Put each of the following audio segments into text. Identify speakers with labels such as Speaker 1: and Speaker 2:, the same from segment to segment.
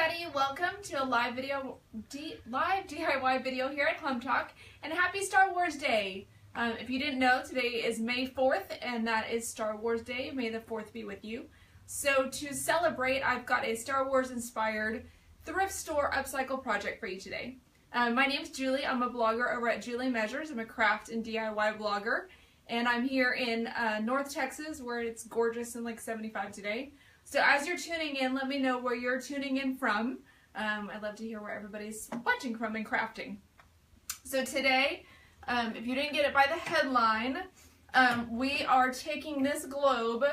Speaker 1: everybody, welcome to a live DIY video here at Hometalk, and happy Star Wars Day. If you didn't know, today is May 4th, and that is Star Wars Day. May the 4th be with you. So to celebrate, I've got a Star Wars inspired thrift store upcycle project for you today. My name's Julie. I'm a blogger over at Julie Measures. I'm a craft and DIY blogger, and I'm here in North Texas where it's gorgeous and like 75 today. So as you're tuning in, let me know where you're tuning in from. I'd love to hear where everybody's watching from and crafting. So today, if you didn't get it by the headline, we are taking this globe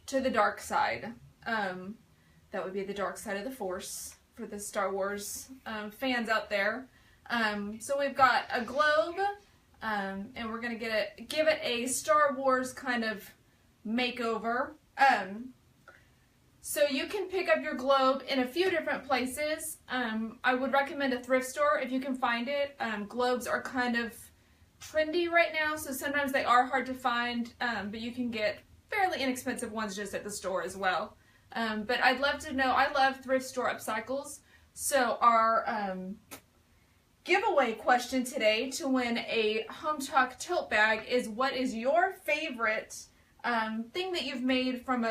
Speaker 1: to the dark side. That would be the dark side of the Force for the Star Wars fans out there. So we've got a globe, and we're going to give it a Star Wars kind of makeover. So you can pick up your globe in a few different places. I would recommend a thrift store if you can find it. Globes are kind of trendy right now, so sometimes they are hard to find, but you can get fairly inexpensive ones just at the store as well. But I'd love to know, I love thrift store upcycles, so our giveaway question today to win a Hometalk tote bag is, what is your favorite thing that you've made from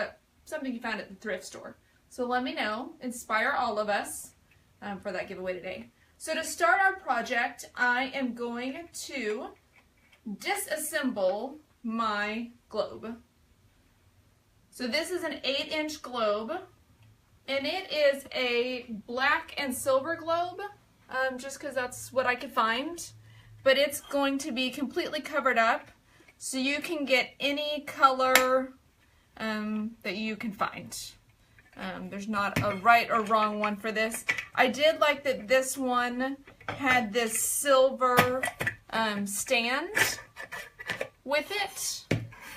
Speaker 1: something you found at the thrift store? So let me know. Inspire all of us for that giveaway today. So to start our project, I am going to disassemble my globe. So this is an 8-inch globe, and it is a black and silver globe, just because that's what I could find. But it's going to be completely covered up, so you can get any color that you can find. There's not a right or wrong one for this. I did like that this one had this silver stand with it.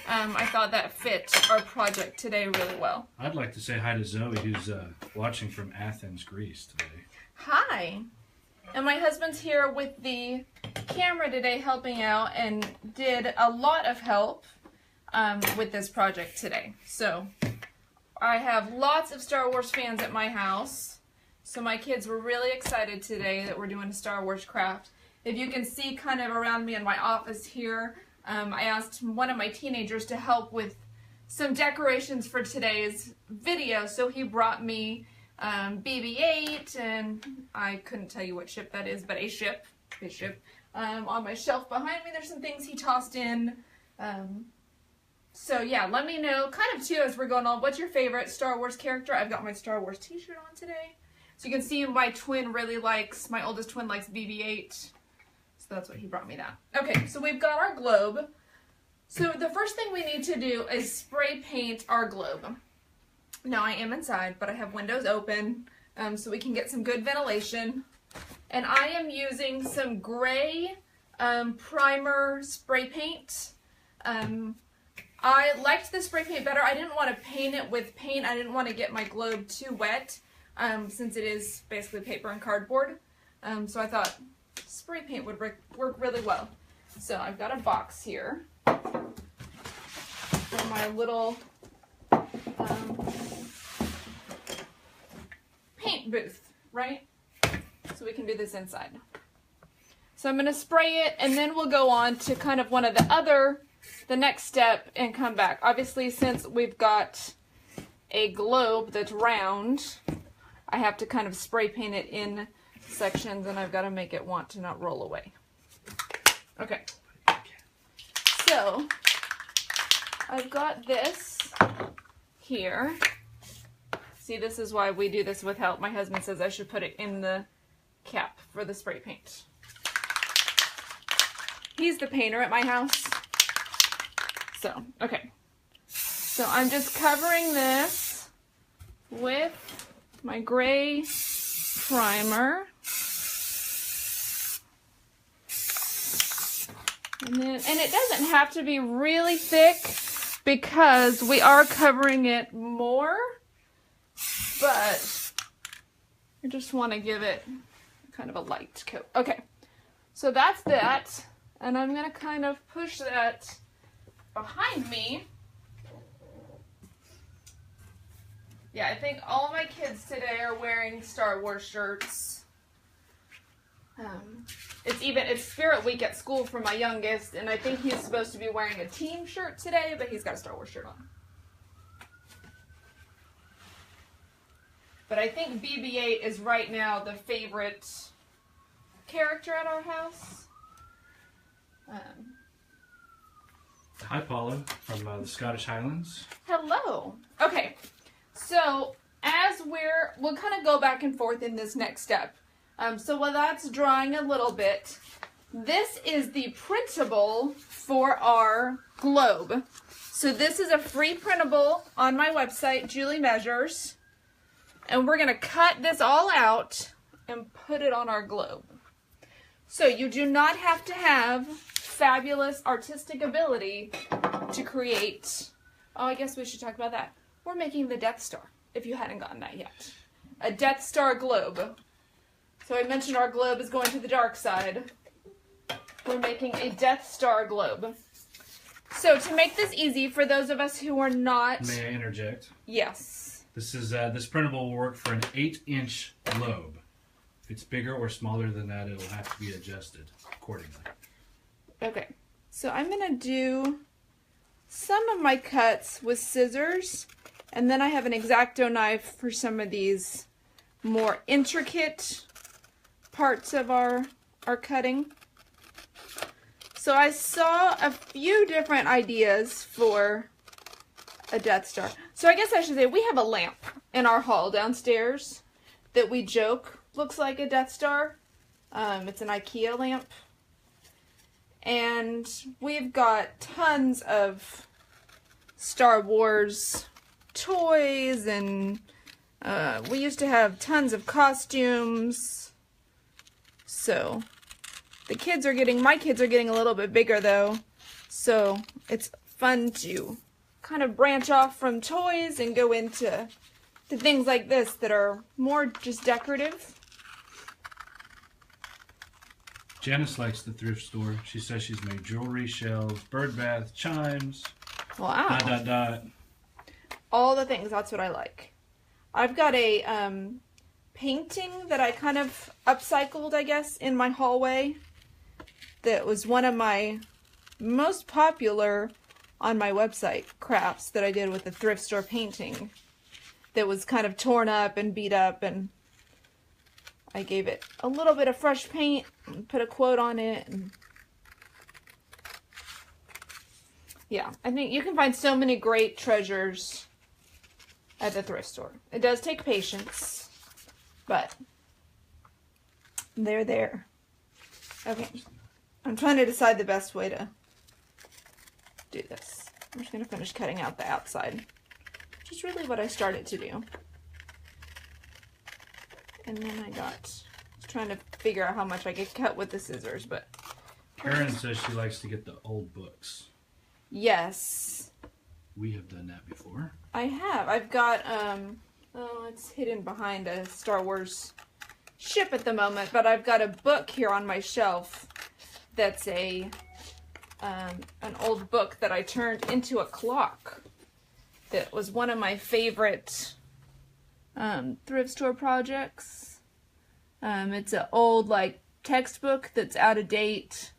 Speaker 1: I thought that fit our project today really well.
Speaker 2: I'd like to say hi to Zoe, who's watching from Athens, Greece today.
Speaker 1: Hi. And my husband's here with the camera today helping out and did a lot of help with this project today. So I have lots of Star Wars fans at my house, so my kids were really excited today that we're doing a Star Wars craft. If you can see kind of around me in my office here, I asked one of my teenagers to help with some decorations for today's video, so he brought me BB-8, and I couldn't tell you what ship that is, but a ship. On my shelf behind me there's some things he tossed in. So yeah, let me know, kind of too, as we're going on, what's your favorite Star Wars character? I've got my Star Wars t-shirt on today. So you can see my twin really likes, my oldest twin likes BB-8. So that's what he brought me that. Okay, so we've got our globe. So the first thing we need to do is spray paint our globe. Now I am inside, but I have windows open so we can get some good ventilation. And I am using some gray primer spray paint. I liked the spray paint better. I didn't want to paint it with paint. I didn't want to get my globe too wet since it is basically paper and cardboard. So I thought spray paint would work really well. So I've got a box here for my little paint booth, right? So we can do this inside. So I'm going to spray it, and then we'll go on to kind of one of the next step and come back. Obviously, since we've got a globe that's round, I have to kind of spray paint it in sections, and I've got to make it want to not roll away. Okay. So I've got this here. See, this is why we do this with help. My husband says I should put it in the cap for the spray paint. He's the painter at my house. So, okay. So I'm just covering this with my gray primer. And it doesn't have to be really thick because we are covering it more, but I just want to give it kind of a light coat. Okay, so that's that, and I'm going to kind of push that behind me Yeah, I think all my kids today are wearing Star Wars shirts. It's Spirit Week at school for my youngest, and I think he's supposed to be wearing a team shirt today, but he's got a Star Wars shirt on. But I think BB-8 is right now the favorite character at our house.
Speaker 2: Hi, Paula, from the Scottish Highlands.
Speaker 1: Hello. Okay, so as we'll kind of go back and forth in this next step. So while that's drawing a little bit, this is the printable for our globe. So this is a free printable on my website, Julie Measures. And we're going to cut this all out and put it on our globe. So you do not have to have fabulous artistic ability to create. Oh, I guess we should talk about that. We're making the Death Star, if you hadn't gotten that yet. A Death Star globe. So I mentioned our globe is going to the dark side. We're making a Death Star globe. So to make this easy for those of us who are not...
Speaker 2: May I interject?
Speaker 1: Yes.
Speaker 2: This printable will work for an 8-inch globe. If it's bigger or smaller than that, it'll have to be adjusted accordingly.
Speaker 1: Okay. So I'm going to do some of my cuts with scissors, and then I have an X-Acto knife for some of these more intricate parts of our cutting. So I saw a few different ideas for a Death Star. So I guess I should say we have a lamp in our hall downstairs that we joke looks like a Death Star. It's an IKEA lamp. And we've got tons of Star Wars toys, and we used to have tons of costumes. So my kids are getting a little bit bigger though, so it's fun to kind of branch off from toys and go into things like this that are more just decorative.
Speaker 2: Janice likes the thrift store. She says she's made jewelry, shells, bird bath, chimes,
Speaker 1: Wow. ... All the things, that's what I like. I've got a painting that I kind of upcycled, I guess, in my hallway. That was one of my most popular on my website crafts that I did with a thrift store painting. That was kind of torn up and beat up, and I gave it a little bit of fresh paint and put a quote on it. And yeah, I think you can find so many great treasures at the thrift store. It does take patience, but they're there. Okay, I'm trying to decide the best way to do this. I'm just going to finish cutting out the outside, which is really what I started to do. And then I was trying to figure out how much I could cut with the scissors, but...
Speaker 2: Karen says she likes to get the old books.
Speaker 1: Yes.
Speaker 2: We have done that before.
Speaker 1: I have. I've got, it's hidden behind a Star Wars ship at the moment, but I've got a book here on my shelf that's an old book that I turned into a clock. That was one of my favorite thrift store projects. It's an old, textbook that's out of date.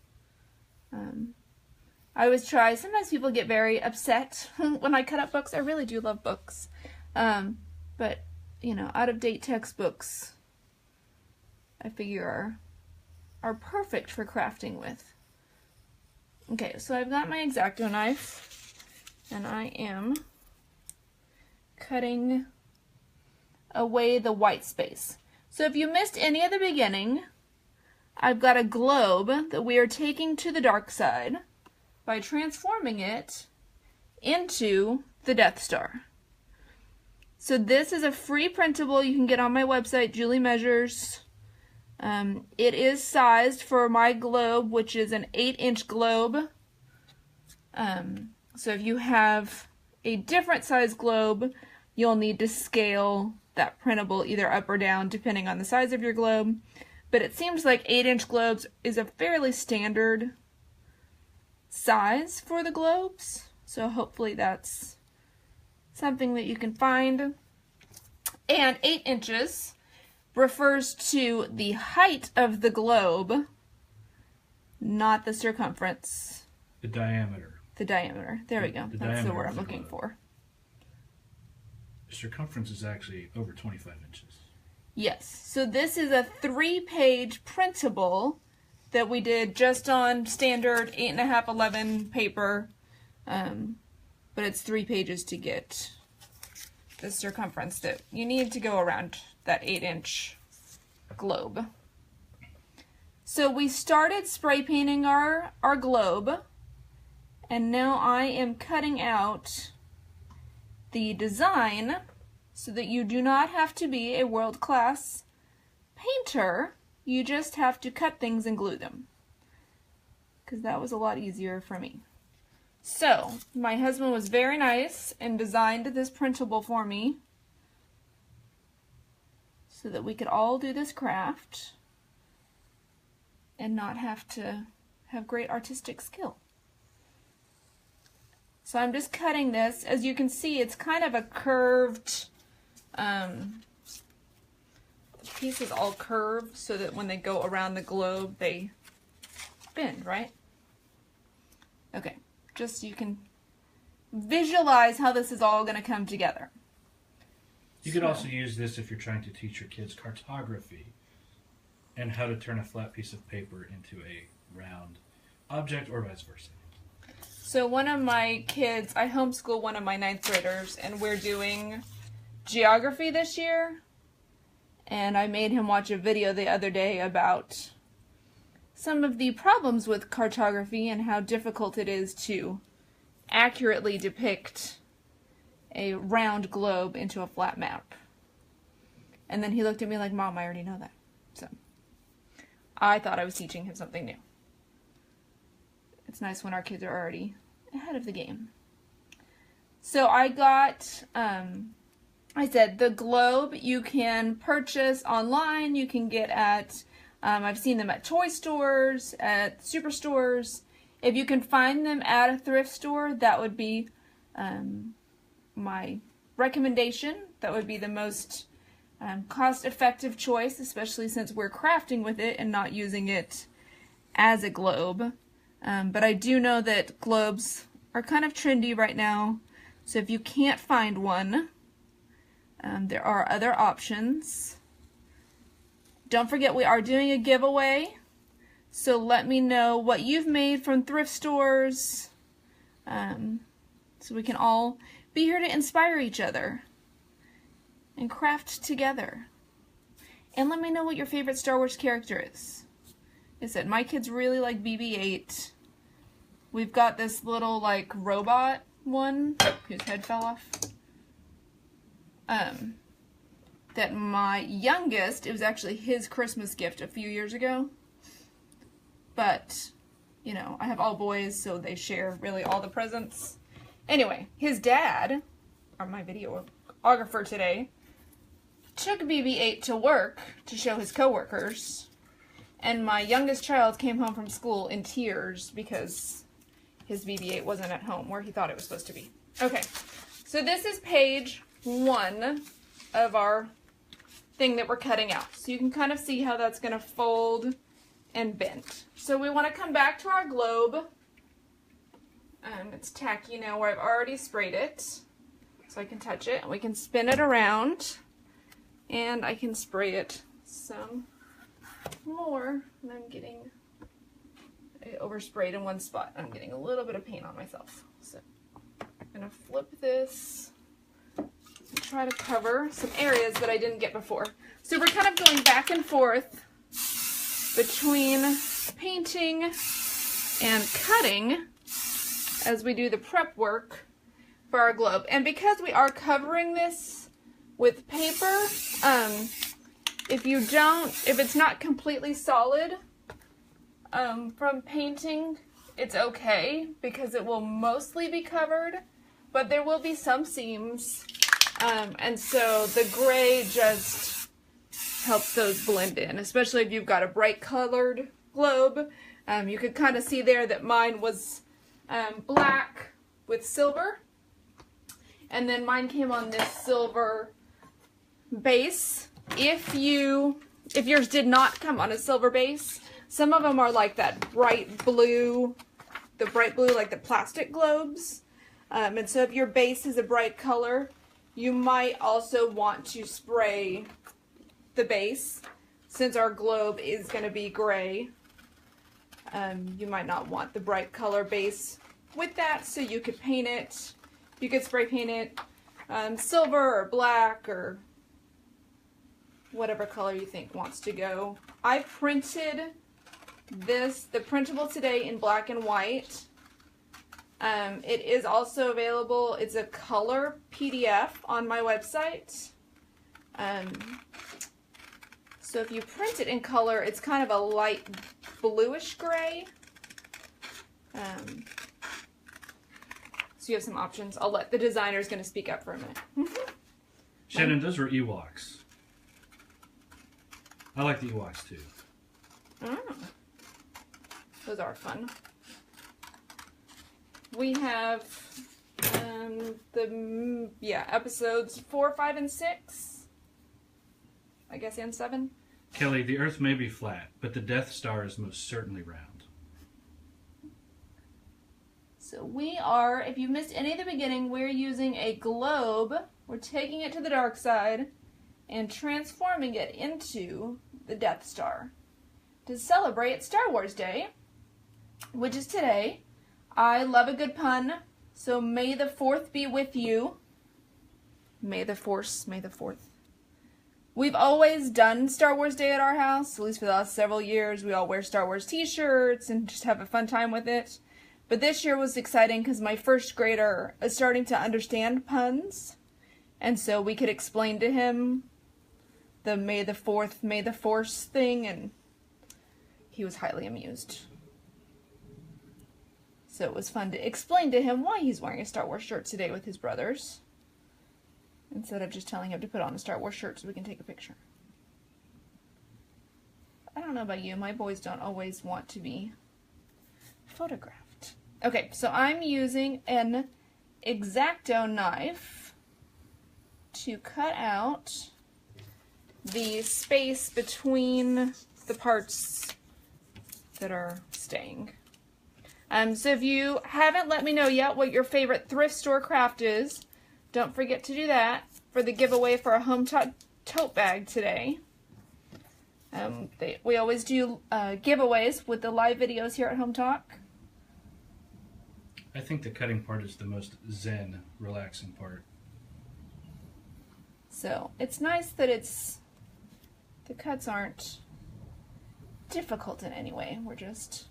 Speaker 1: I always try. Sometimes people get very upset when I cut up books. I really do love books. But, out of date textbooks, I figure are perfect for crafting with. Okay, so I've got my X-Acto knife, and I am cutting away the white space. So if you missed any of the beginning, I've got a globe that we are taking to the dark side by transforming it into the Death Star. So this is a free printable you can get on my website, Julie Measures. It is sized for my globe, which is an 8-inch globe. So if you have a different size globe, you'll need to scale that printable either up or down depending on the size of your globe. But it seems like 8-inch globes is a fairly standard size for the globes. So hopefully that's something that you can find. And 8 inches refers to the height of the globe, not the circumference.
Speaker 2: The diameter.
Speaker 1: The diameter. There we go. That's the word I'm looking
Speaker 2: globe.
Speaker 1: for.
Speaker 2: The circumference is actually over 25 inches.
Speaker 1: Yes. So this is a 3-page printable that we did just on standard 8.5/11 paper. But it's 3 pages to get the circumference that you need to go around that 8-inch globe. So we started spray painting our globe, and now I am cutting out the design so that you do not have to be a world-class painter. You just have to cut things and glue them, because that was a lot easier for me. So, my husband was very nice and designed this printable for me so that we could all do this craft and not have to have great artistic skill. So I'm just cutting this. As you can see, it's kind of a curved, the piece is all curved so that when they go around the globe, they bend, right? Okay, just so you can visualize how this is all going to come together.
Speaker 2: You could also use this if you're trying to teach your kids cartography and how to turn a flat piece of paper into a round object or vice versa.
Speaker 1: So one of my kids, I homeschool one of my 9th graders, and we're doing geography this year. And I made him watch a video the other day about some of the problems with cartography and how difficult it is to accurately depict a round globe into a flat map. And then he looked at me like, Mom, I already know that. So I thought I was teaching him something new. It's nice when our kids are already ahead of the game. So I got, I said the globe you can purchase online. You can get at, I've seen them at toy stores, at superstores. If you can find them at a thrift store, that would be my recommendation. That would be the most cost-effective choice, especially since we're crafting with it and not using it as a globe. But I do know that globes are kind of trendy right now, so if you can't find one, there are other options. Don't forget we are doing a giveaway, so let me know what you've made from thrift stores, so we can all be here to inspire each other and craft together. And let me know what your favorite Star Wars character is. Like I said, my kids really like BB-8. We've got this little, like, robot one whose head fell off. That my youngest, it was actually his Christmas gift a few years ago. But, you know, I have all boys, so they share really all the presents. Anyway, his dad, or my videographer today, took BB-8 to work to show his coworkers. And my youngest child came home from school in tears because his BB-8 wasn't at home where he thought it was supposed to be. Okay, so this is page 1 of our thing that we're cutting out. So you can kind of see how that's going to fold and bend. So we want to come back to our globe. It's tacky now where I've already sprayed it. So I can touch it. We can spin it around. And I can spray it some more. And I'm getting... I oversprayed in one spot. I'm getting a little bit of paint on myself. So I'm going to flip this and try to cover some areas that I didn't get before. So we're kind of going back and forth between painting and cutting as we do the prep work for our globe. And because we are covering this with paper, if it's not completely solid, from painting, it's okay because it will mostly be covered, but there will be some seams, and so the gray just helps those blend in, especially if you've got a bright colored globe. You could kind of see there that mine was black with silver, and then mine came on this silver base, if yours did not come on a silver base, some of them are like that bright blue, like the plastic globes. And so if your base is a bright color, you might also want to spray the base. Since our globe is going to be gray, you might not want the bright color base with that, so you could paint it. You could spray paint it silver or black or whatever color you think wants to go. I printed the printable today in black and white. It is also available, it's a color PDF on my website. So if you print it in color, it's kind of a light bluish gray. So you have some options. I'll let the designer's going to speak up for a minute.
Speaker 2: Shannon, those were Ewoks. I like the Ewoks too.
Speaker 1: Oh. Those are fun. We have episodes 4, 5, and 6. I guess, and 7.
Speaker 2: Kelly, the Earth may be flat, but the Death Star is most certainly round.
Speaker 1: So we are, if you missed any of the beginning, we're using a globe. We're taking it to the dark side and transforming it into the Death Star to celebrate Star Wars Day, which is today. I love a good pun, so may the 4th be with you. May the Force, may the 4th. We've always done Star Wars Day at our house, at least for the last several years. We all wear Star Wars t-shirts and just have a fun time with it. But this year was exciting because my first grader is starting to understand puns. And so we could explain to him the May the 4th, May the Force thing, and he was highly amused. So it was fun to explain to him why he's wearing a Star Wars shirt today with his brothers, instead of just telling him to put on a Star Wars shirt so we can take a picture. I don't know about you, my boys don't always want to be photographed. Okay, so I'm using an X-Acto knife to cut out the space between the parts that are staying. So if you haven't let me know yet what your favorite thrift store craft is, don't forget to do that for the giveaway for a Hometalk tote bag today. We always do giveaways with the live videos here at Hometalk.
Speaker 2: I think the cutting part is the most zen, relaxing part.
Speaker 1: So it's nice that the cuts aren't difficult in any way. We're just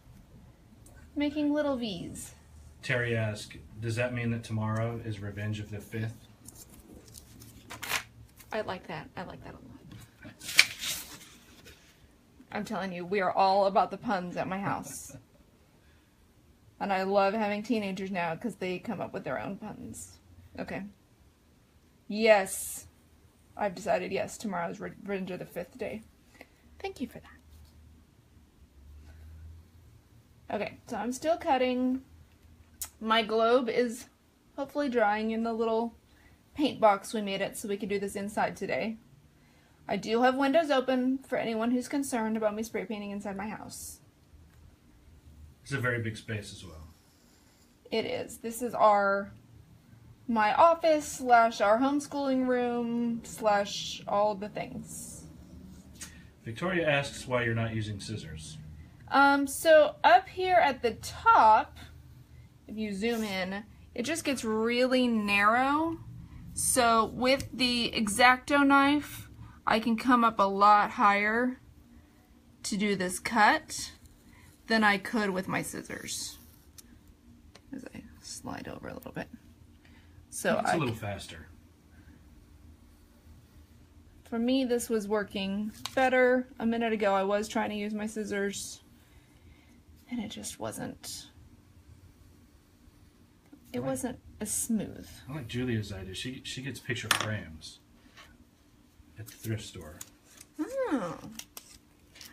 Speaker 1: making little V's.
Speaker 2: Terry asked, does that mean that tomorrow is Revenge of the 5th?
Speaker 1: I like that. I like that a lot. I'm telling you, we are all about the puns at my house. And I love having teenagers now because they come up with their own puns. Okay. Yes. I've decided yes, tomorrow is Revenge of the 5th day. Thank you for that. Okay, so I'm still cutting. My globe is hopefully drying in the little paint box we made it so we could do this inside today. I do have windows open for anyone who's concerned about me spray painting inside my house.
Speaker 2: It's a very big space as well.
Speaker 1: It is. This is my office slash our homeschooling room slash all the things.
Speaker 2: Victoria asks why you're not using scissors.
Speaker 1: So up here at the top, if you zoom in, it just gets really narrow. So with the X-Acto knife, I can come up a lot higher to do this cut than I could with my scissors. As I slide over a little bit. So
Speaker 2: it's a little faster.
Speaker 1: For me, this was working better. A minute ago, I was trying to use my scissors, and it just wasn't. It wasn't as smooth.
Speaker 2: I like Julia's idea. She gets picture frames at the thrift store.
Speaker 1: Oh.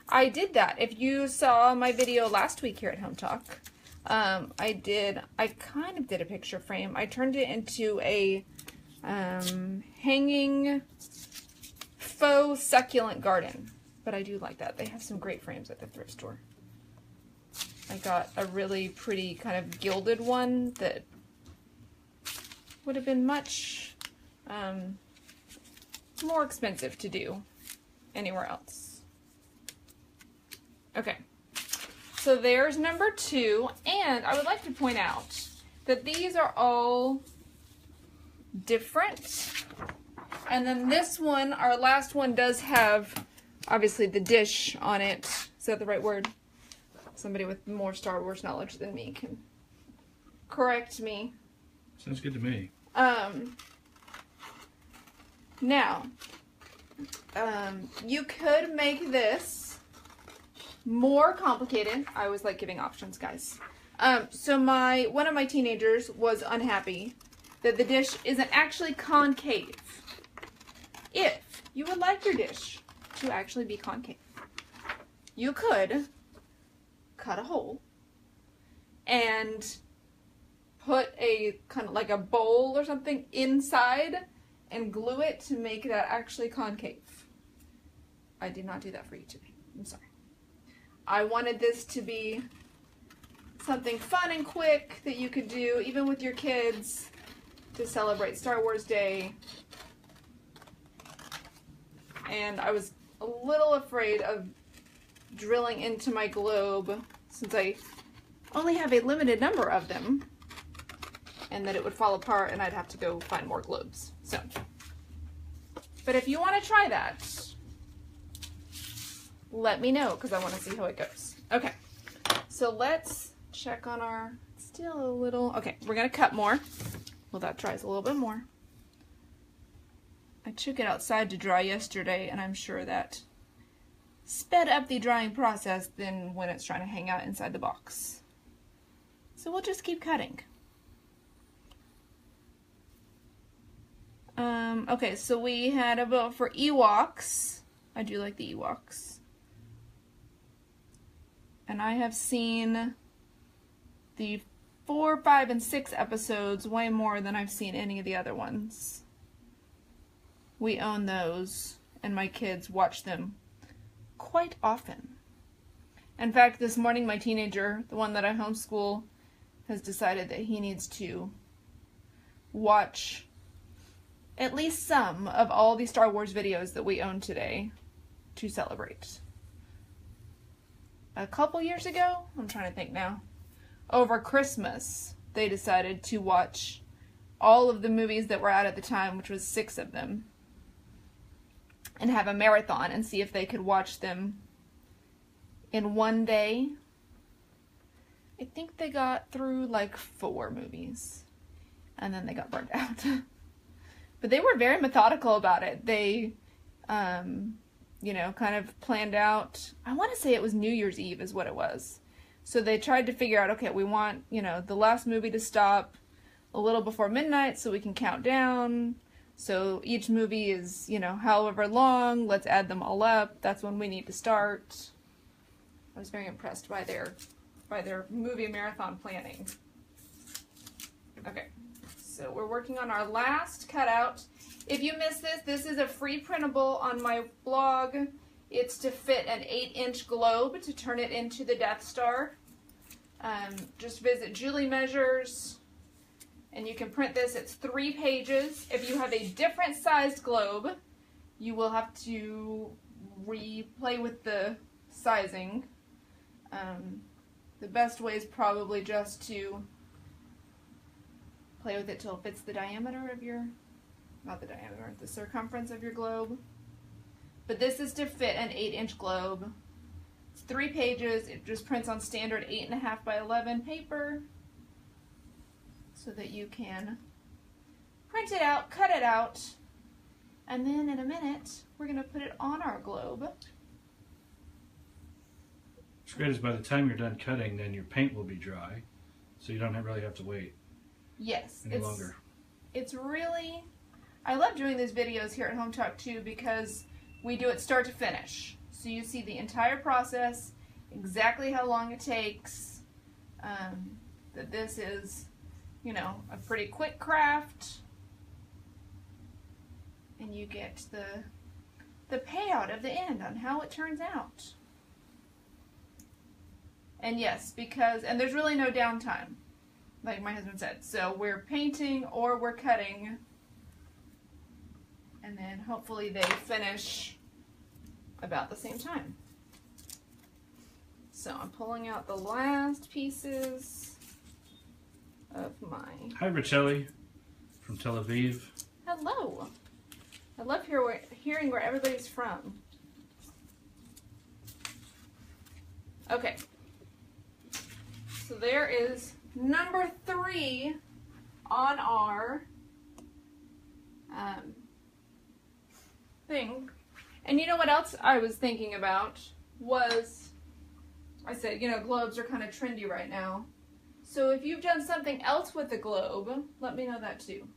Speaker 1: I did that. If you saw my video last week here at Hometalk, I kind of did a picture frame. I turned it into a hanging faux succulent garden. But I do like that. They have some great frames at the thrift store. I got a really pretty kind of gilded one that would have been much more expensive to do anywhere else. Okay, so there's number 2, and I would like to point out that these are all different. And then this one, our last one, does have obviously the dish on it. Is that the right word? Somebody with more Star Wars knowledge than me can correct me.
Speaker 2: Sounds good to me.
Speaker 1: Now, you could make this more complicated. I always like giving options, guys. So one of my teenagers was unhappy that the dish isn't actually concave. If you would like your dish to actually be concave, you could cut a hole and put a kind of like a bowl or something inside and glue it to make that actually concave. I did not do that for you today. I'm sorry. I wanted this to be something fun and quick that you could do even with your kids to celebrate Star Wars Day. And I was a little afraid of drilling into my globe since I only have a limited number of them, and that it would fall apart and I'd have to go find more globes. So, but if you want to try that, let me know because I want to see how it goes. Okay, so let's check on our, still a little, okay, we're going to cut more. Well, that dries a little bit more. I took it outside to dry yesterday, and I'm sure that sped up the drying process than when it's trying to hang out inside the box. So we'll just keep cutting. Okay, so we had a vote for Ewoks. I do like the Ewoks. And I have seen the 4, 5, and 6 episodes way more than I've seen any of the other ones. We own those, and my kids watch them quite often. In fact, this morning my teenager, the one that I homeschool, has decided that he needs to watch at least some of all the Star Wars videos that we own today to celebrate. A couple years ago, I'm trying to think now, over Christmas, they decided to watch all of the movies that were out at the time, which was 6 of them, and have a marathon and see if they could watch them in one day. I think they got through like 4 movies, and then they got burned out. But they were very methodical about it. They, you know, kind of planned out, I want to say it was New Year's Eve is what it was. So they tried to figure out, okay, we want, you know, the last movie to stop a little before midnight so we can count down. So each movie is, you know, however long, let's add them all up. That's when we need to start. I was very impressed by their movie marathon planning. Okay, so we're working on our last cutout. If you missed this, this is a free printable on my blog. It's to fit an 8-inch globe to turn it into the Death Star. Just visit Julie Measures, and you can print this. It's 3 pages. If you have a different sized globe, you will have to replay with the sizing. The best way is probably just to play with it till it fits the diameter of your, not the diameter, the circumference of your globe. But this is to fit an 8-inch globe. It's 3 pages. It just prints on standard 8.5 by 11 paper so that you can print it out, cut it out, and then in a minute we're going to put it on our globe.
Speaker 2: What's great is by the time you're done cutting, then your paint will be dry, so you don't really have to wait.
Speaker 1: Yes,
Speaker 2: any longer.
Speaker 1: It's really, I love doing these videos here at Hometalk too because we do it start to finish. So you see the entire process, exactly how long it takes, that this is, you know, a pretty quick craft, and you get the the payout of the end on how it turns out. And yes, and there's really no downtime, like my husband said. So we're painting or we're cutting, and then hopefully they finish about the same time. So I'm pulling out the last pieces of my...
Speaker 2: Hi, Richelli from Tel Aviv.
Speaker 1: Hello. I love hearing where everybody's from. Okay. So there is number 3 on our thing. And you know what else I was thinking about was, I said, you know, globes are kind of trendy right now. So if you've done something else with the globe, let me know that too.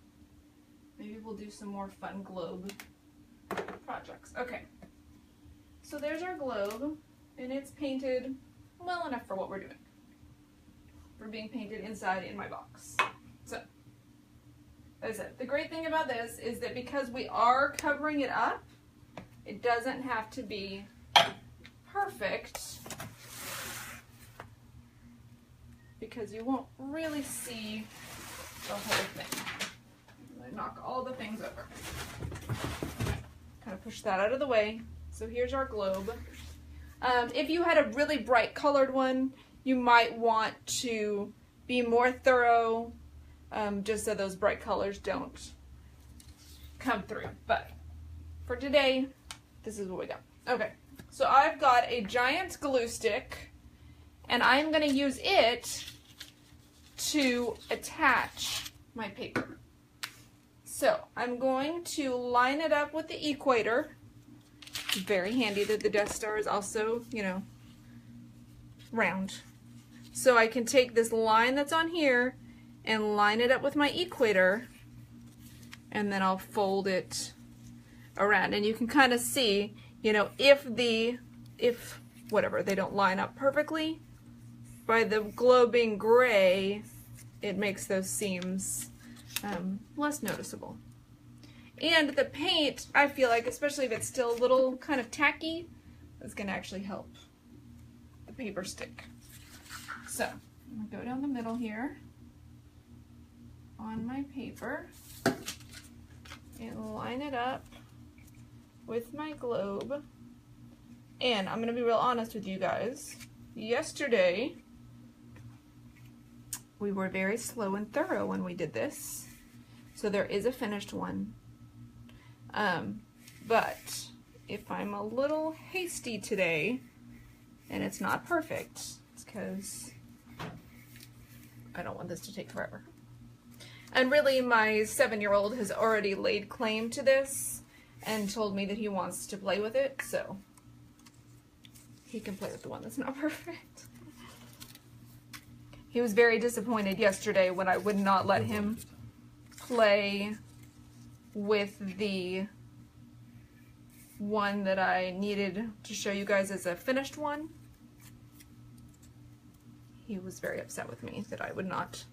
Speaker 1: Maybe we'll do some more fun globe projects. Okay. So there's our globe, and it's painted well enough for what we're doing. We're being painted inside in my box. So, as I said, the great thing about this is that because we are covering it up, it doesn't have to be perfect, because you won't really see the whole thing. I knock all the things over. Kind of push that out of the way. So here's our globe. If you had a really bright colored one, you might want to be more thorough, just so those bright colors don't come through. But for today, this is what we got. Okay, so I've got a giant glue stick, and I'm going to use it to attach my paper. So I'm going to line it up with the equator. Very handy that the Death Star is also, you know, round. So I can take this line that's on here and line it up with my equator, and then I'll fold it around. And you can kind of see, you know, if whatever, they don't line up perfectly, by the globe being gray, it makes those seams less noticeable. And the paint, I feel like, especially if it's still a little kind of tacky, is going to actually help the paper stick. So, I'm going to go down the middle here on my paper and line it up with my globe. And I'm going to be real honest with you guys. Yesterday, we were very slow and thorough when we did this. So there is a finished one. But if I'm a little hasty today and it's not perfect, it's because I don't want this to take forever. And really, my 7-year-old has already laid claim to this and told me that he wants to play with it, so he can play with the one that's not perfect. He was very disappointed yesterday when I would not let him play with the one that I needed to show you guys as a finished one. He was very upset with me that I would not,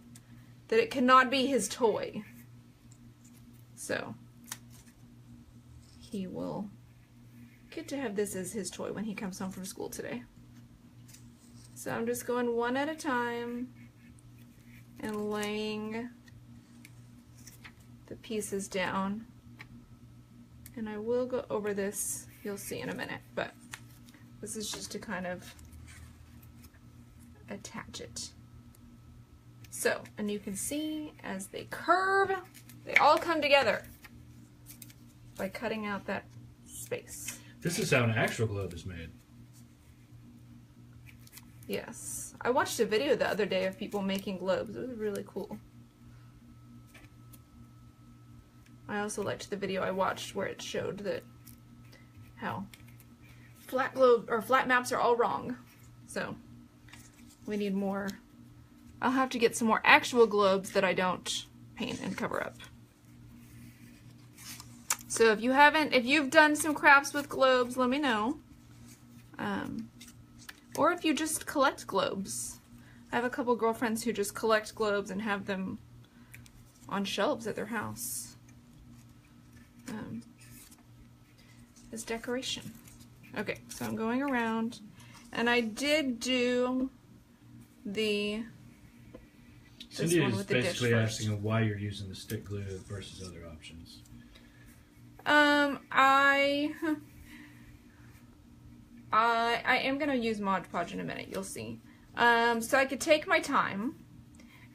Speaker 1: that it cannot be his toy. So he will get to have this as his toy when he comes home from school today. So I'm just going one at a time and laying the pieces down. And I will go over this, you'll see in a minute, but this is just to kind of attach it. So, and you can see as they curve, they all come together by cutting out that space.
Speaker 2: This is how an actual globe is made.
Speaker 1: Yes. I watched a video the other day of people making globes. It was really cool. I also liked the video I watched where it showed that how flat maps are all wrong. So we need more. I'll have to get some more actual globes that I don't paint and cover up. So if you've done some crafts with globes, let me know. Or if you just collect globes. I have a couple girlfriends who just collect globes and have them on shelves at their house. as decoration. Okay, so I'm going around, and I did do this
Speaker 2: Cindy
Speaker 1: one
Speaker 2: is
Speaker 1: with the dish
Speaker 2: basically
Speaker 1: first.
Speaker 2: asking why you're using the stick glue versus other options.
Speaker 1: I am gonna use Mod Podge in a minute. You'll see. So I could take my time,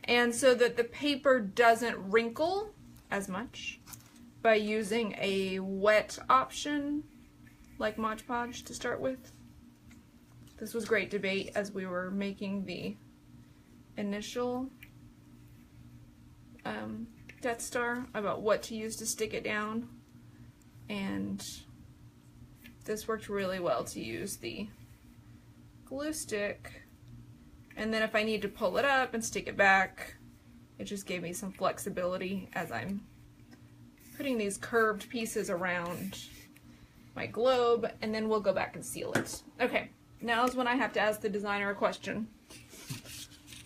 Speaker 1: and so that the paper doesn't wrinkle as much by using a wet option like Mod Podge to start with. This was great debate as we were making the initial Death Star about what to use to stick it down, and this worked really well to use the glue stick, and then if I need to pull it up and stick it back, it just gave me some flexibility as I'm putting these curved pieces around my globe, and then we'll go back and seal it. Okay, now is when I have to ask the designer a question.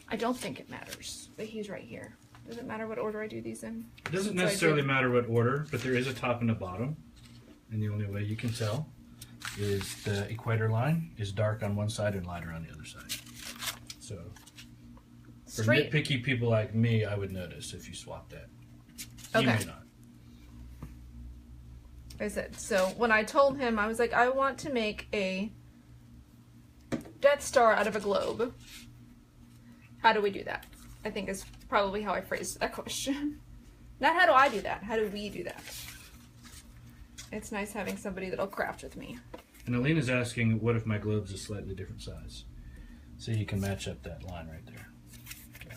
Speaker 1: I don't think it matters, but he's right here. Does it matter what order I do these in?
Speaker 2: It doesn't necessarily matter what order, but there is a top and a bottom, and the only way you can tell is the equator line is dark on one side and lighter on the other side. So for nitpicky people like me, I would notice if you swap that. You may not.
Speaker 1: I said, so when I told him, I was like, I want to make a Death Star out of a globe. How do we do that? I think is probably how I phrased that question. Not how do I do that, how do we do that? It's nice having somebody that'll craft with me.
Speaker 2: And Alina's asking, what if my globe's a slightly different size? So you can match up that line right there. Okay.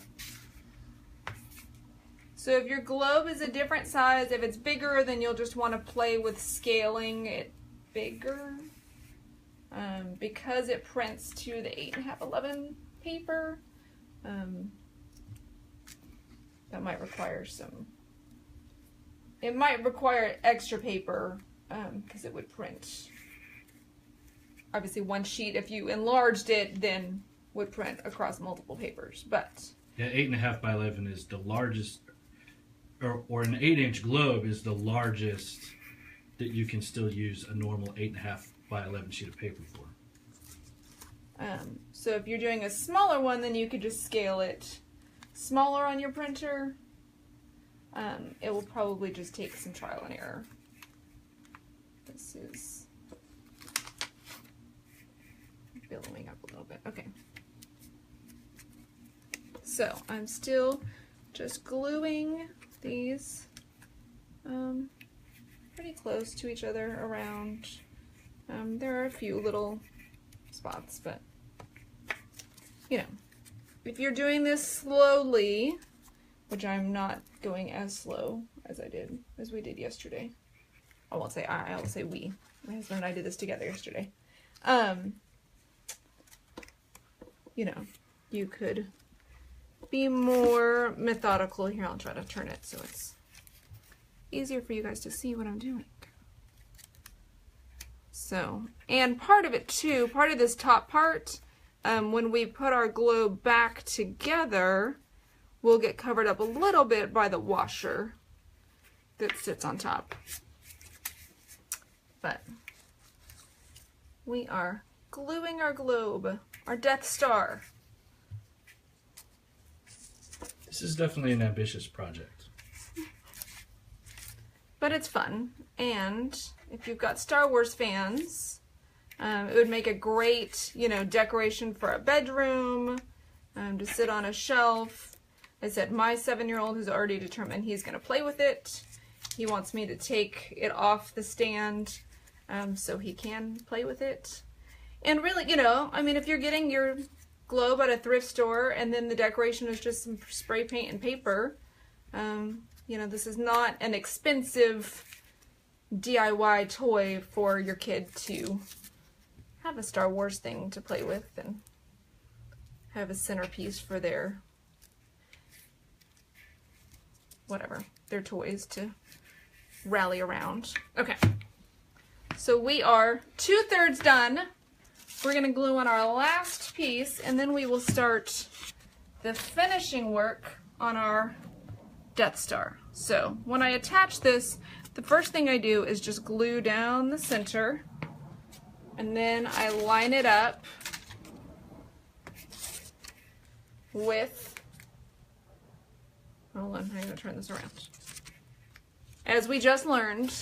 Speaker 1: So if your globe is a different size, if it's bigger, then you'll just want to play with scaling it bigger. Because it prints to the 8.5/11 paper, that might require it might require extra paper, because it would print, obviously one sheet, if you enlarged it, then would print across multiple papers, but.
Speaker 2: Yeah, 8.5 by 11 is the largest, or an 8-inch globe is the largest that you can still use a normal 8.5 by 11 sheet of paper for.
Speaker 1: So if you're doing a smaller one, then you could just scale it smaller on your printer. It will probably just take some trial and error. This is billowing up a little bit. Okay. So I'm still just gluing these pretty close to each other around. There are a few little spots, but you know, if you're doing this slowly, which I'm not going as slow as we did yesterday. I won't say I'll say we. My husband and I did this together yesterday. You know, you could be more methodical. Here, I'll try to turn it so it's easier for you guys to see what I'm doing. So, and part of it too, part of this top part, when we put our globe back together, we'll get covered up a little bit by the washer that sits on top. But we are gluing our globe, our Death Star.
Speaker 2: This is definitely an ambitious project.
Speaker 1: But it's fun, and if you've got Star Wars fans, it would make a great, you know, decoration for a bedroom, to sit on a shelf. I said my 7-year-old has already determined he's going to play with it. He wants me to take it off the stand so he can play with it. And really, you know, I mean, if you're getting your globe at a thrift store and then the decoration is just some spray paint and paper, you know, this is not an expensive DIY toy for your kid to have a Star Wars thing to play with and have a centerpiece for their whatever, their toys to rally around. Okay, so we are 2/3 done. We're going to glue on our last piece, and then we will start the finishing work on our Death Star. So when I attach this, the first thing I do is just glue down the center, and then I line it up with, hold on, I'm going to turn this around. As we just learned,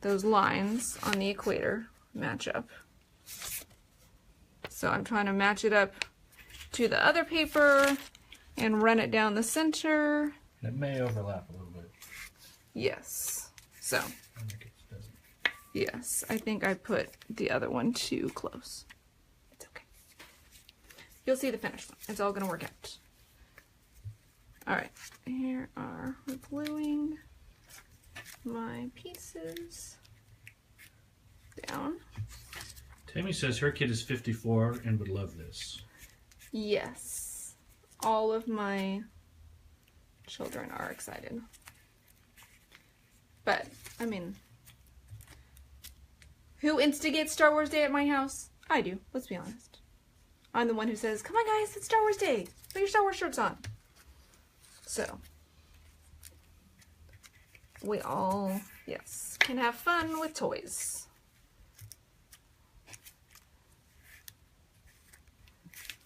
Speaker 1: those lines on the equator match up. So I'm trying to match it up to the other paper and run it down the center.
Speaker 2: It may overlap a little bit.
Speaker 1: Yes. So,
Speaker 2: I think it doesn't.
Speaker 1: yes, I think I put the other one too close. It's okay. You'll see the finished one. It's all going to work out. Alright, here are we're gluing my pieces down.
Speaker 2: Tammy says her kid is 54 and would love this.
Speaker 1: Yes, all of my children are excited. But, I mean, who instigates Star Wars Day at my house? I do, let's be honest. I'm the one who says, come on guys, it's Star Wars Day. Put your Star Wars shirts on. So, we all, yes, can have fun with toys.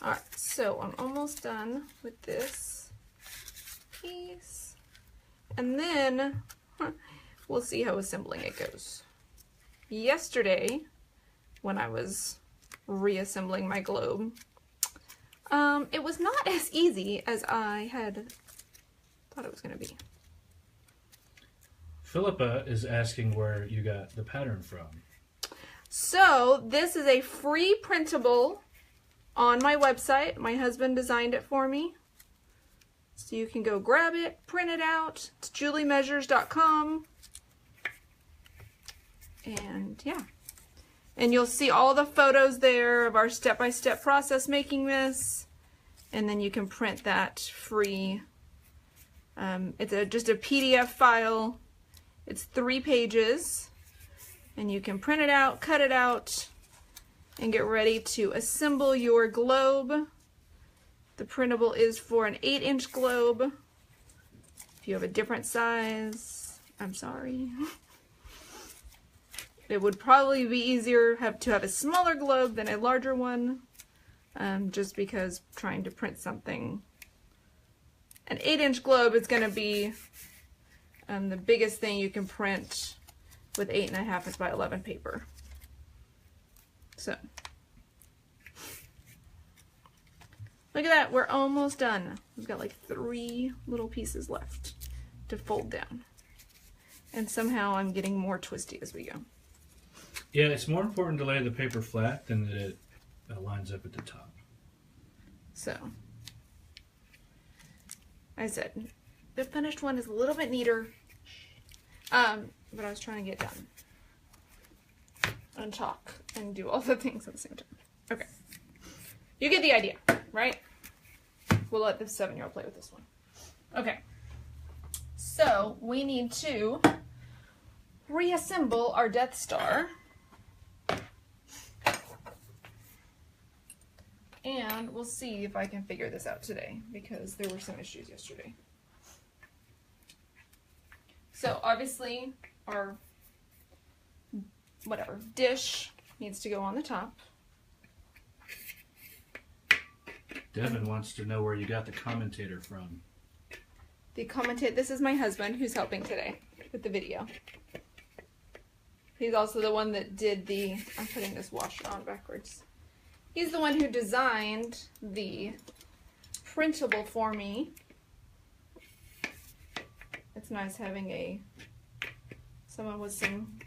Speaker 1: Alright, so I'm almost done with this piece. And then, we'll see how assembling it goes. Yesterday, when I was reassembling my globe, it was not as easy as I had thought it was going to be.
Speaker 2: Philippa is asking where you got the pattern from.
Speaker 1: So, this is a free printable on my website. My husband designed it for me. So you can go grab it, print it out. It's juliemeasures.com. And yeah. And you'll see all the photos there of our step-by-step process making this. And then you can print that free. It's just a PDF file. It's 3 pages. And you can print it out, cut it out, and get ready to assemble your globe. The printable is for an 8-inch globe. If you have a different size, I'm sorry. It would probably be easier to have a smaller globe than a larger one, just because trying to print something. An 8-inch globe is going to be the biggest thing you can print with 8.5 by 11 paper. So, look at that, we're almost done. We've got like 3 little pieces left to fold down. And somehow I'm getting more twisty as we go.
Speaker 2: Yeah, it's more important to lay the paper flat than that it lines up at the top.
Speaker 1: So, I said, the finished one is a little bit neater, but I was trying to get done. And talk and do all the things at the same time. Okay. You get the idea, right? We'll let the 7-year-old play with this one. Okay. So, we need to reassemble our Death Star. And we'll see if I can figure this out today, because there were some issues yesterday. So, obviously, our dish needs to go on the top.
Speaker 2: Devin wants to know where you got the commentator from.
Speaker 1: This is my husband who's helping today with the video. He's also the one that did I'm putting this washer on backwards. He's the one who designed the printable for me. It's nice having someone with some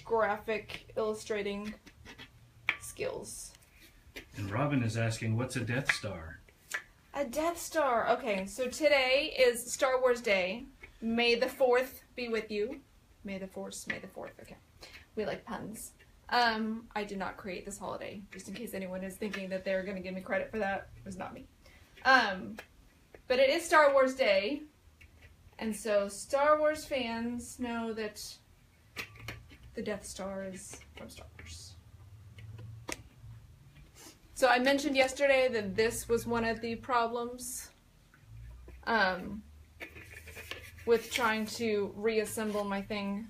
Speaker 1: graphic illustrating skills.
Speaker 2: And Robin is asking, what's a Death Star?
Speaker 1: A Death Star. Okay, so today is Star Wars Day. May the 4th be with you. May the 4th, May the 4th. Okay. We like puns. I did not create this holiday, just in case anyone is thinking that they're going to give me credit for that. It was not me. But it is Star Wars Day, and so Star Wars fans know that the Death Star is from Star Wars. So I mentioned yesterday that this was one of the problems. with trying to reassemble my thing.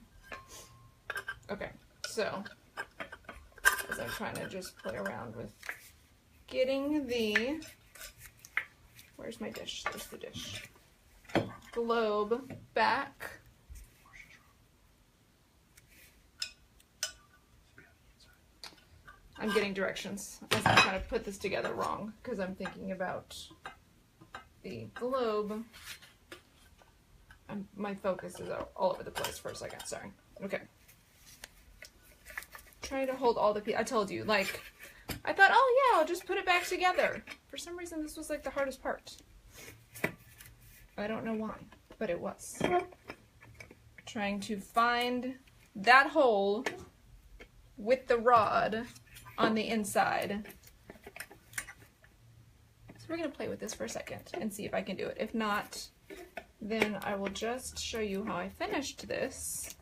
Speaker 1: Okay, so as I'm trying to just play around with getting the, where's my dish? There's the dish. Globe back. I'm getting directions as I'm trying to put this together wrong because I'm thinking about the globe. My focus is all over the place for a second. Sorry. Okay. Trying to hold all the pieces. I told you, like, I thought, oh yeah, I'll just put it back together. For some reason, this was like the hardest part. I don't know why, but it was. Trying to find that hole with the rod on the inside. So we're going to play with this for a second and see if I can do it. If not, then I will just show you how I finished this.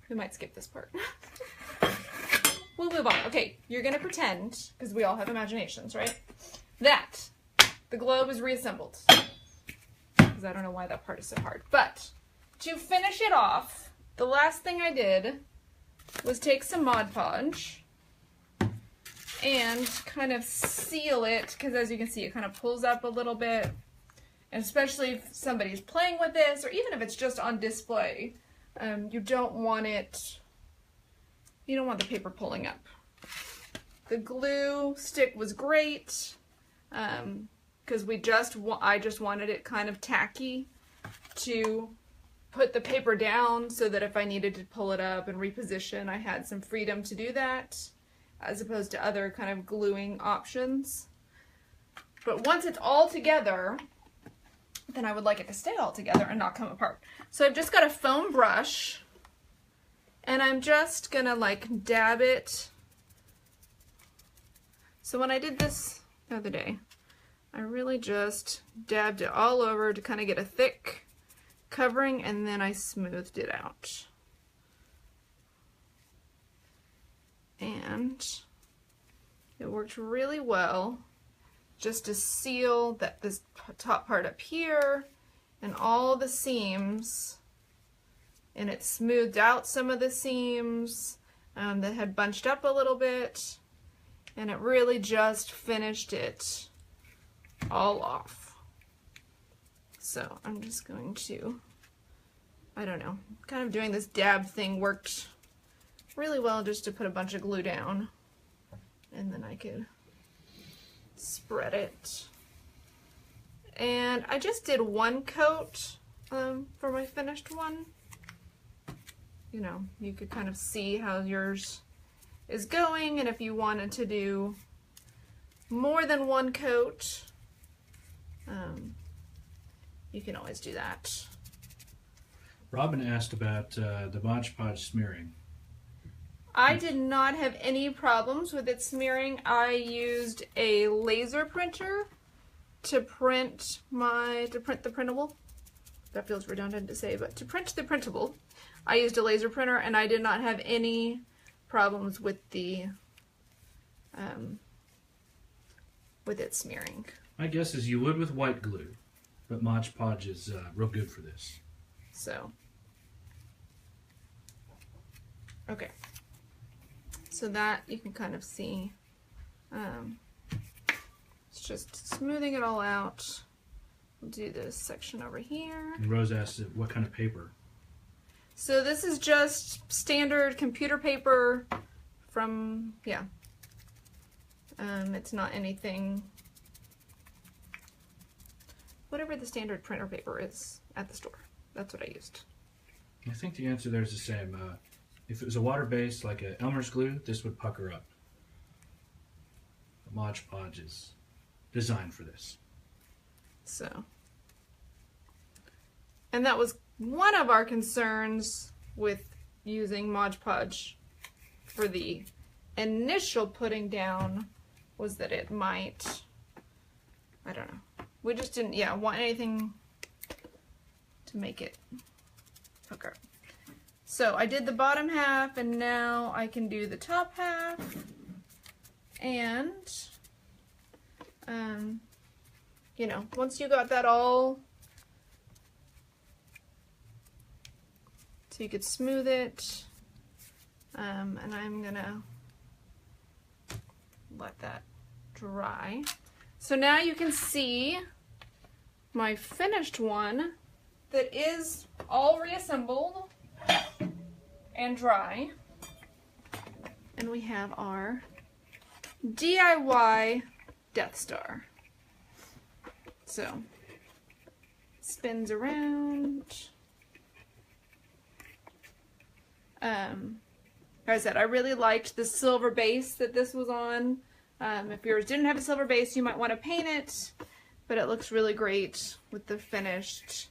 Speaker 1: We might skip this part. We'll move on. Okay, you're going to pretend, because we all have imaginations, right? That the globe is reassembled. Because I don't know why that part is so hard. But to finish it off, the last thing I did was take some Mod Podge and kind of seal it, because as you can see, it kind of pulls up a little bit. And especially if somebody's playing with this, or even if it's just on display, you don't want the paper pulling up. The glue stick was great, because I just wanted it kind of tacky to put the paper down so that if I needed to pull it up and reposition, I had some freedom to do that, as opposed to other kind of gluing options. But once it's all together, then I would like it to stay all together and not come apart. So I've just got a foam brush, and I'm just gonna like dab it. So when I did this the other day, I really just dabbed it all over to kind of get a thick covering, and then I smoothed it out. And it worked really well just to seal this top part up here and all the seams, and it smoothed out some of the seams that had bunched up a little bit, and it really just finished it all off. So I'm just going to, I don't know, kind of doing this dab thing worked really well just to put a bunch of glue down, and then I could spread it. And I just did one coat for my finished one. You know, you could kind of see how yours is going, and if you wanted to do more than one coat, you can always do that.
Speaker 2: Robin asked about the Mod Podge smearing.
Speaker 1: I did not have any problems with it smearing. I used a laser printer to print the printable. That feels redundant to say, but to print the printable, I used a laser printer, and I did not have any problems with the with it smearing.
Speaker 2: My guess is you would with white glue, but Mod Podge is real good for this.
Speaker 1: So, okay. So that you can kind of see. It's just smoothing it all out. We'll do this section over here.
Speaker 2: And Rose asked what kind of paper.
Speaker 1: So this is just standard computer paper from, yeah. It's not anything, whatever the standard printer paper is at the store. That's what I used.
Speaker 2: I think the answer there is the same. If it was a water-based, like a Elmer's glue, this would pucker up. The Mod Podge is designed for this.
Speaker 1: So, and that was one of our concerns with using Mod Podge for the initial putting down, was that it might, I don't know. We just didn't, want anything to make it pucker. So I did the bottom half, and now I can do the top half. And, you know, once you got that all so you could smooth it. And I'm gonna let that dry. So now you can see my finished one that is all reassembled and dry. And we have our DIY Death Star. So, spins around. Like I said, I really liked the silver base that this was on. If yours didn't have a silver base, you might want to paint it, but it looks really great with the finished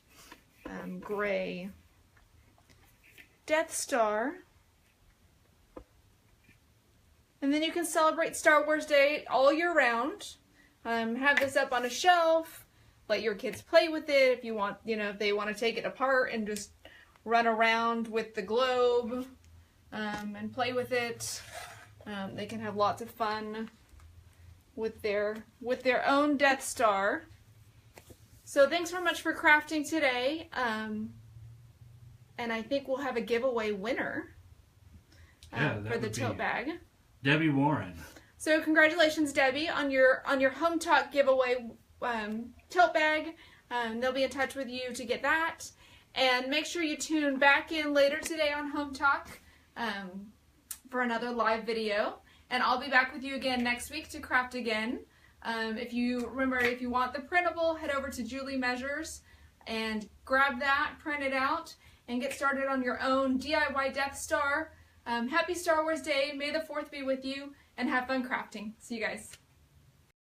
Speaker 1: gray Death Star. And then you can celebrate Star Wars Day all year round. Have this up on a shelf. Let your kids play with it if you want, if they want to take it apart and just run around with the globe and play with it. They can have lots of fun with their own Death Star. So thanks so much for crafting today. And I think we'll have a giveaway winner for the tote bag.
Speaker 2: Debbie Warren.
Speaker 1: So congratulations, Debbie, on your Hometalk giveaway tote bag. They'll be in touch with you to get that. And make sure you tune back in later today on Hometalk for another live video. And I'll be back with you again next week to craft again. If you want the printable, head over to Julie Measures and grab that, print it out, and get started on your own DIY Death Star. Happy Star Wars Day. May the 4th be with you, and have fun crafting. See you guys.